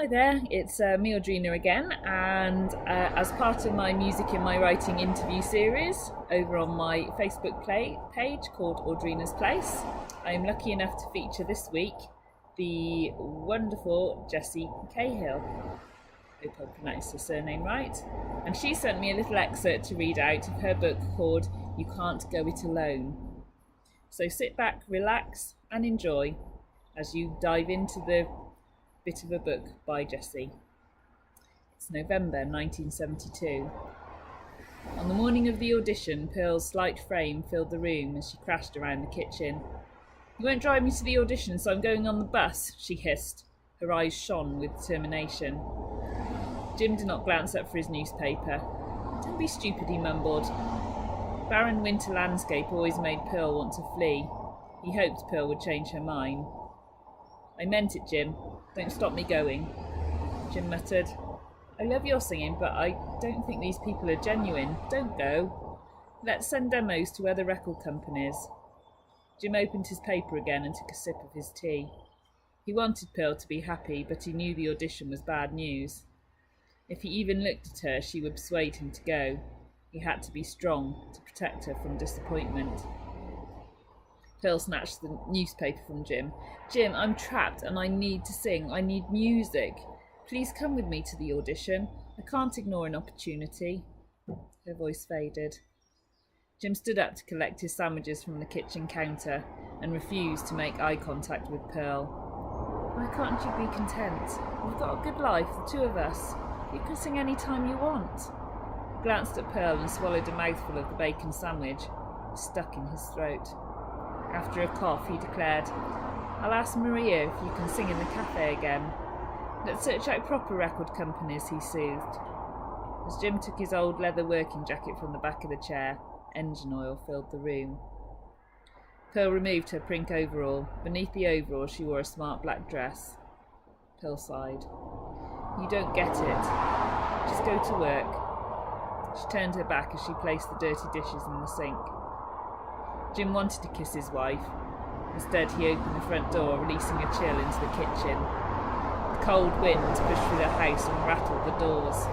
Hi there, it's me Audrina again, and as part of my Music in My Writing interview series over on my Facebook page called Audrina's Place, I'm lucky enough to feature this week the wonderful Jessie Cahalin. Hope I pronounced her surname right. And she sent me a little excerpt to read out of her book called You Can't Go It Alone. So sit back, relax and enjoy as you dive into the bit of a book by Jessie. It's November 1972. On the morning of the audition, Pearl's slight frame filled the room as she crashed around the kitchen. "You won't drive me to the audition, so I'm going on the bus," she hissed. Her eyes shone with determination. Jim did not glance up for his newspaper. "Don't be stupid," he mumbled. Barren winter landscape always made Pearl want to flee. He hoped Pearl would change her mind. "I meant it, Jim. Don't stop me going." Jim muttered, "I love your singing, but I don't think these people are genuine. Don't go. Let's send demos to other record companies." Jim opened his paper again and took a sip of his tea. He wanted Pearl to be happy, but he knew the audition was bad news. If he even looked at her, she would persuade him to go. He had to be strong to protect her from disappointment. Pearl snatched the newspaper from Jim. "Jim, I'm trapped and I need to sing. I need music. Please come with me to the audition. I can't ignore an opportunity." Her voice faded. Jim stood up to collect his sandwiches from the kitchen counter and refused to make eye contact with Pearl. "Why can't you be content? We've got a good life, the two of us. You can sing any time you want." He glanced at Pearl and swallowed a mouthful of the bacon sandwich. It was stuck in his throat. After a cough, he declared, "I'll ask Maria if you can sing in the cafe again. Let's search out proper record companies," he soothed. As Jim took his old leather working jacket from the back of the chair, engine oil filled the room. Pearl removed her print overall. Beneath the overall, she wore a smart black dress. Pearl sighed. "You don't get it. Just go to work." She turned her back as she placed the dirty dishes in the sink. Jim wanted to kiss his wife. Instead, he opened the front door, releasing a chill into the kitchen. The cold wind pushed through the house and rattled the doors.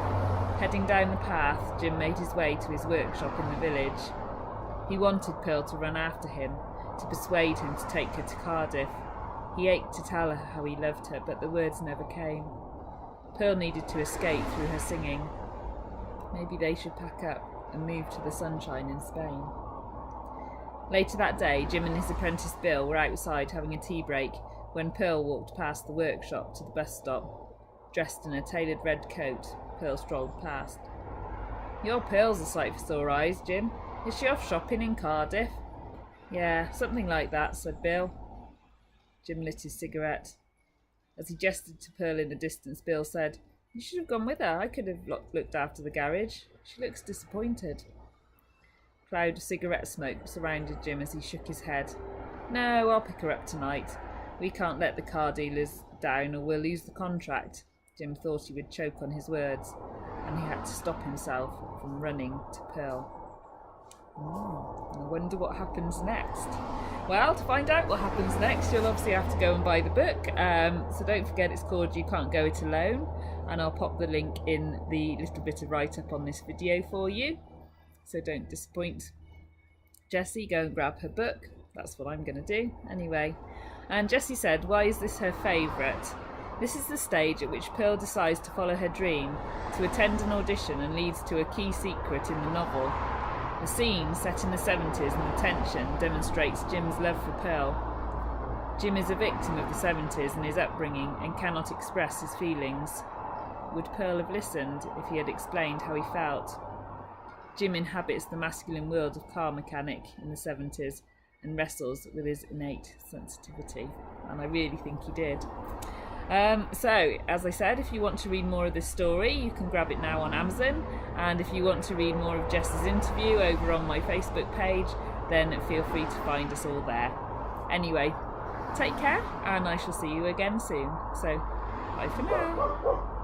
Heading down the path, Jim made his way to his workshop in the village. He wanted Pearl to run after him, to persuade him to take her to Cardiff. He ached to tell her how he loved her, but the words never came. Pearl needed to escape through her singing. Maybe they should pack up and move to the sunshine in Spain. Later that day, Jim and his apprentice Bill were outside having a tea break when Pearl walked past the workshop to the bus stop. Dressed in a tailored red coat, Pearl strolled past. "Your Pearl's a sight for sore eyes, Jim. Is she off shopping in Cardiff?" "Yeah, something like that," said Bill. Jim lit his cigarette. As he gestured to Pearl in the distance, Bill said, "You should have gone with her. I could have looked after the garage. She looks disappointed." A cloud of cigarette smoke surrounded Jim as he shook his head. "No, I'll pick her up tonight. We can't let the car dealers down or we'll lose the contract." Jim thought he would choke on his words, and he had to stop himself from running to Pearl. I wonder what happens next. Well, to find out what happens next, you'll obviously have to go and buy the book. So don't forget it's called You Can't Go It Alone, and I'll pop the link in the little bit of write-up on this video for you. So don't disappoint Jessie, go and grab her book. That's what I'm going to do anyway. And Jessie said, "Why is this her favourite? This is the stage at which Pearl decides to follow her dream, to attend an audition and leads to a key secret in the novel. The scene, set in the 70s and the tension, demonstrates Jim's love for Pearl. Jim is a victim of the 70s and his upbringing and cannot express his feelings. Would Pearl have listened if he had explained how he felt? Jim inhabits the masculine world of car mechanic in the 70s and wrestles with his innate sensitivity." And I really think he did. So, as I said, if you want to read more of this story, you can grab it now on Amazon. And if you want to read more of Jess's interview over on my Facebook page, then feel free to find us all there. Anyway, take care, and I shall see you again soon. So, bye for now.